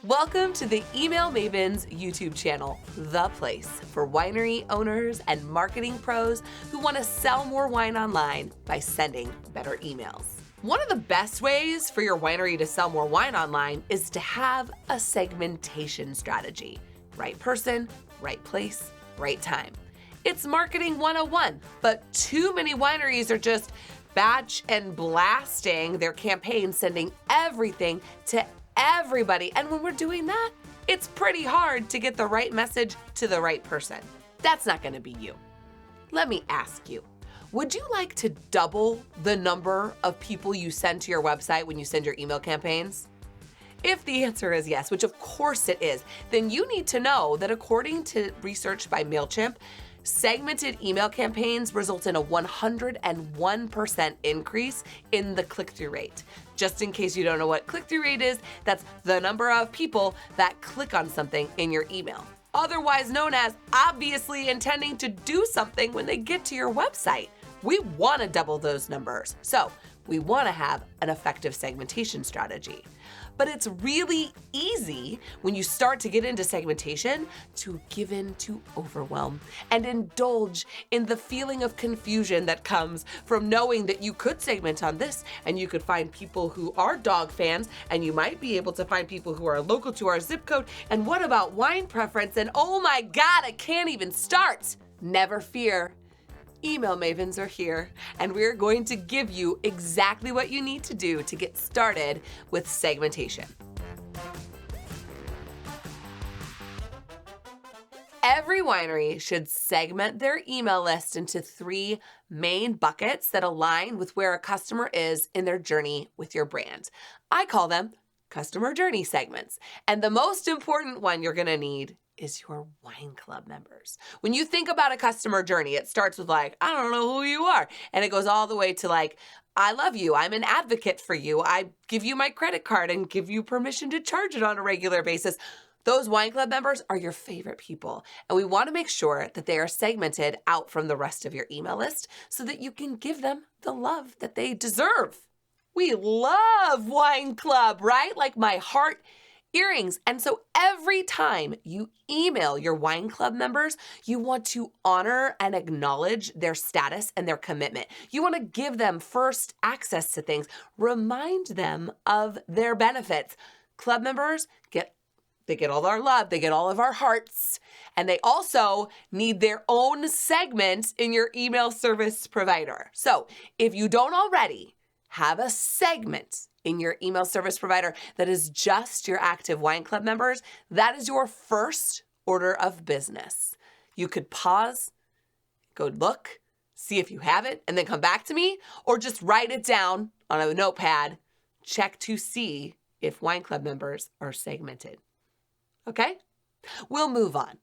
Welcome to the Email Mavens YouTube channel, the place for winery owners and marketing pros who want to sell more wine online by sending better emails. One of the best ways for your winery to sell more wine online is to have a segmentation strategy. Right person, right place, right time. It's marketing 101, but too many wineries are just batch and blasting their campaigns, sending everything to everybody. And when we're doing that, it's pretty hard to get the right message to the right person. That's not going to be you. Let me ask you, would you like to double the number of people you send to your website when you send your email campaigns? If the answer is yes, which of course it is, then you need to know that according to research by MailChimp, segmented email campaigns result in a 101% increase in the click-through rate. Just in case you don't know what click-through rate is, that's the number of people that click on something in your email, otherwise known as obviously intending to do something when they get to your website. We want to double those numbers, so we want to have an effective segmentation strategy. But it's really easy when you start to get into segmentation to give in to overwhelm and indulge in the feeling of confusion that comes from knowing that you could segment on this and you could find people who are dog fans and you might be able to find people who are local to our zip code. And what about wine preference? And oh my God, I can't even start. Never fear. Email Mavens are here, and we're going to give you exactly what you need to do to get started with segmentation. Every winery should segment their email list into 3 main buckets that align with where a customer is in their journey with your brand. I call them customer journey segments. And the most important one you're gonna need is your wine club members. When you think about a customer journey, it starts with like, I don't know who you are. And it goes all the way to like, I love you. I'm an advocate for you. I give you my credit card and give you permission to charge it on a regular basis. Those wine club members are your favorite people. And we want to make sure that they are segmented out from the rest of your email list so that you can give them the love that they deserve. We love wine club, right? Like my heart earrings. And so every time you email your wine club members, you want to honor and acknowledge their status and their commitment. You want to give them first access to things, remind them of their benefits. Club members get all our love, they get all of our hearts, and they also need their own segment in your email service provider. So if you don't already have a segment in your email service provider that is just your active wine club members, that is your first order of business. You could pause, go look, see if you have it, and then come back to me, or just write it down on a notepad, check to see if wine club members are segmented. Okay? We'll move on.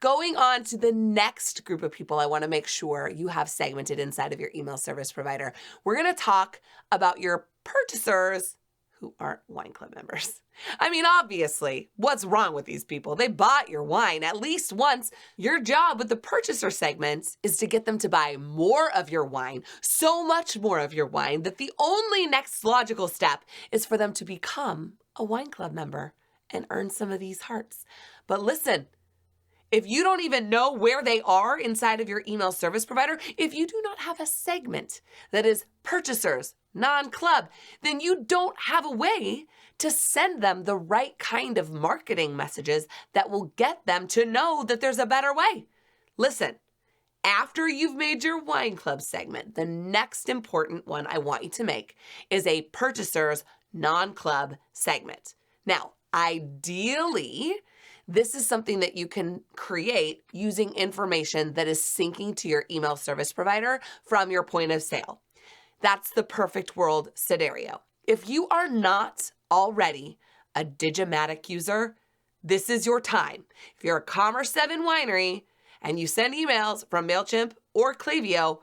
Going on to the next group of people I want to make sure you have segmented inside of your email service provider. We're going to talk about your purchasers who aren't wine club members. I mean, obviously, what's wrong with these people? They bought your wine at least once. Your job with the purchaser segment is to get them to buy more of your wine, so much more of your wine that the only next logical step is for them to become a wine club member and earn some of these hearts. But listen, if you don't even know where they are inside of your email service provider, if you do not have a segment that is purchasers, non-club, then you don't have a way to send them the right kind of marketing messages that will get them to know that there's a better way. Listen, after you've made your wine club segment, the next important one I want you to make is a purchasers, non-club segment. Now, ideally, this is something that you can create using information that is syncing to your email service provider from your point of sale. That's the perfect world scenario. If you are not already a Digimatic user, this is your time. If you're a Commerce 7 winery and you send emails from MailChimp or Klaviyo,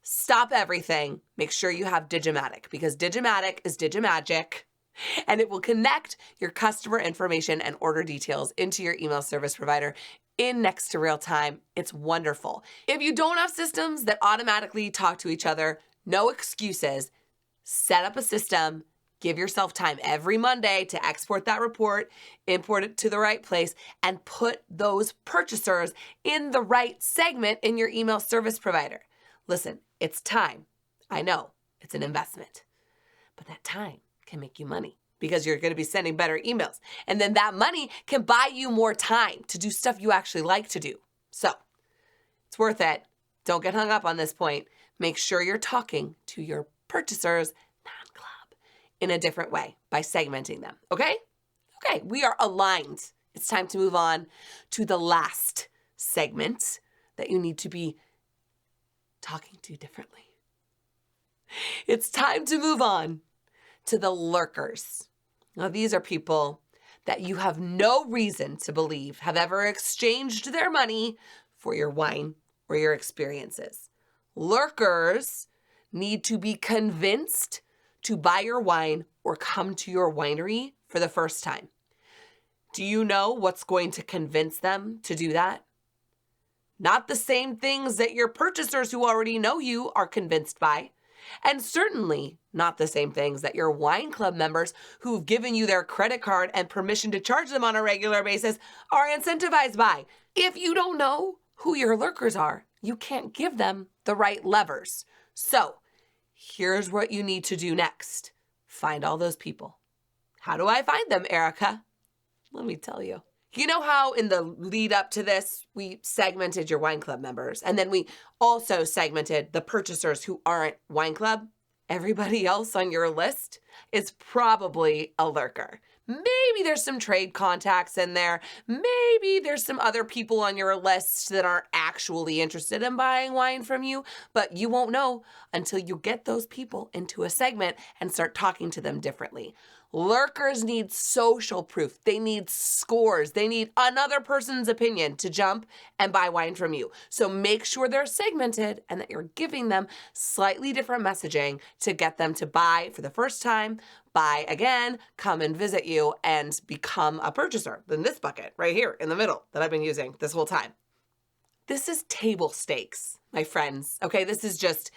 stop everything. Make sure you have Digimatic, because Digimatic is Digimagic. And it will connect your customer information and order details into your email service provider in next to real time. It's wonderful. If you don't have systems that automatically talk to each other, no excuses. Set up a system Give yourself time every Monday to export that report, import it to the right place, and put those purchasers in the right segment in your email service provider. Listen, it's time. I know it's an investment, but that time can make you money because you're going to be sending better emails. And then that money can buy you more time to do stuff you actually like to do. So it's worth it. Don't get hung up on this point. Make sure you're talking to your purchasers, NonClub, in a different way by segmenting them, okay? Okay, we are aligned. It's time to move on to the last segment that you need to be talking to differently. It's time to move on to the lurkers. Now, these are people that you have no reason to believe have ever exchanged their money for your wine or your experiences. Lurkers need to be convinced to buy your wine or come to your winery for the first time. Do you know what's going to convince them to do that? Not the same things that your purchasers who already know you are convinced by, and certainly not the same things that your wine club members who've given you their credit card and permission to charge them on a regular basis are incentivized by. If you don't know who your lurkers are, you can't give them the right levers. So here's what you need to do next. Find all those people. How do I find them, Erica? Let me tell you. You know how in the lead up to this, we segmented your wine club members, and then we also segmented the purchasers who aren't wine club? Everybody else on your list is probably a lurker. Maybe there's some trade contacts in there. Maybe there's some other people on your list that aren't actually interested in buying wine from you, but you won't know until you get those people into a segment and start talking to them differently. Lurkers need social proof. They need scores. They need another person's opinion to jump and buy wine from you. So make sure they're segmented and that you're giving them slightly different messaging to get them to buy for the first time, buy again, come and visit you, and become a purchaser in this bucket right here in the middle that I've been using this whole time. This is table stakes, my friends. Okay, this is just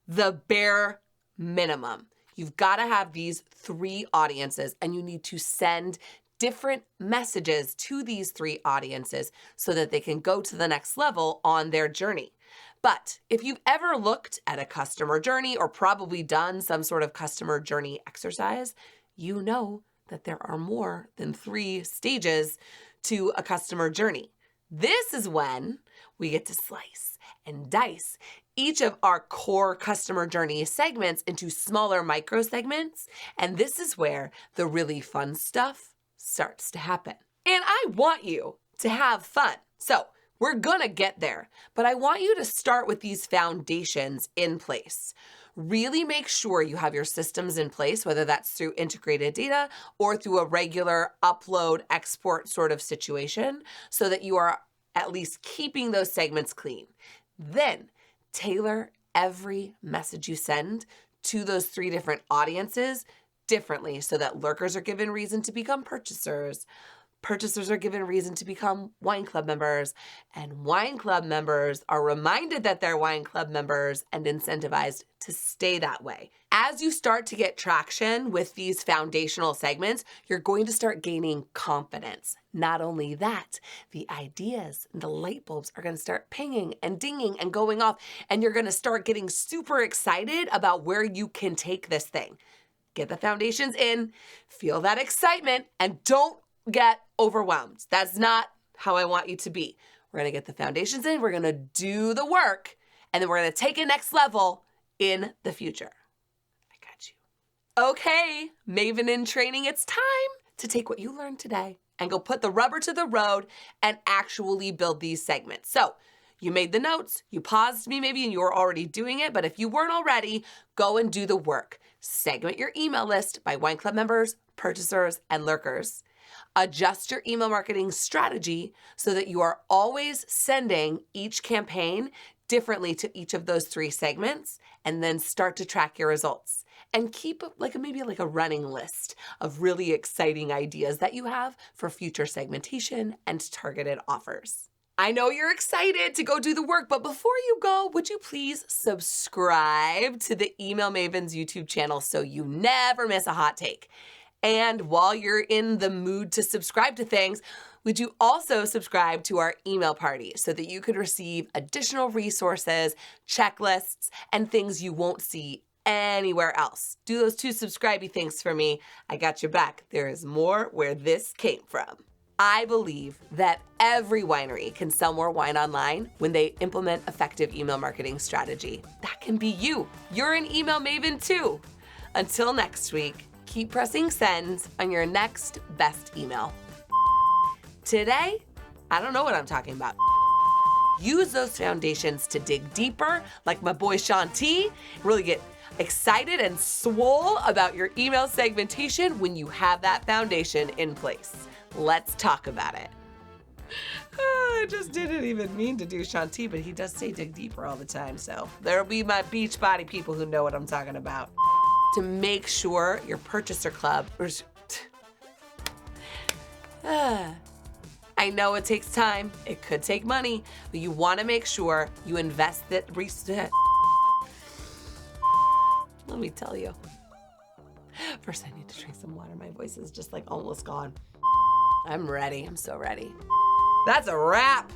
the bare minimum. You've got to have these 3 audiences, and you need to send different messages to these 3 audiences so that they can go to the next level on their journey. But if you've ever looked at a customer journey or probably done some sort of customer journey exercise, you know that there are more than 3 stages to a customer journey. This is when we get to slice and dice each of our core customer journey segments into smaller micro segments. And this is where the really fun stuff starts to happen. And I want you to have fun. So we're gonna get there, but I want you to start with these foundations in place. Really make sure you have your systems in place, whether that's through integrated data or through a regular upload, export sort of situation, so that you are at least keeping those segments clean. Then tailor every message you send to those 3 different audiences differently so that lurkers are given reason to become purchasers, purchasers are given reason to become wine club members, and wine club members are reminded that they're wine club members and incentivized to stay that way. As you start to get traction with these foundational segments, you're going to start gaining confidence. Not only that, the ideas and the light bulbs are going to start pinging and dinging and going off, and you're going to start getting super excited about where you can take this thing. Get the foundations in, feel that excitement, and don't get overwhelmed. That's not how I want you to be. We're going to get the foundations in, we're going to do the work, and then we're going to take it next level in the future. I got you. Okay, Maven in training, it's time to take what you learned today and go put the rubber to the road and actually build these segments. So you made the notes, you paused me maybe and you were already doing it, but if you weren't already, go and do the work. Segment your email list by wine club members, purchasers, and lurkers. Adjust your email marketing strategy so that you are always sending each campaign differently to each of those 3 segments, and then start to track your results. And keep maybe a running list of really exciting ideas that you have for future segmentation and targeted offers. I know you're excited to go do the work, but before you go, would you please subscribe to the Email Mavens YouTube channel so you never miss a hot take? And while you're in the mood to subscribe to things, would you also subscribe to our email party so that you could receive additional resources, checklists, and things you won't see anywhere else? Do those two subscribey things for me. I got your back. There is more where this came from. I believe that every winery can sell more wine online when they implement effective email marketing strategy. That can be you. You're an email maven too. Until next week, keep pressing send on your next best email. Today, I don't know what I'm talking about. Use those foundations to dig deeper, like my boy Sean T. Really get excited and swole about your email segmentation when you have that foundation in place. Let's talk about it. I just didn't even mean to do Sean T, but he does say dig deeper all the time, so there'll be my beach body people who know what I'm talking about. To make sure your purchaser club, I know it takes time, it could take money, but you want to make sure you invest that reset. Let me tell you. First, I need to drink some water. My voice is just like almost gone. I'm ready. I'm so ready. That's a wrap.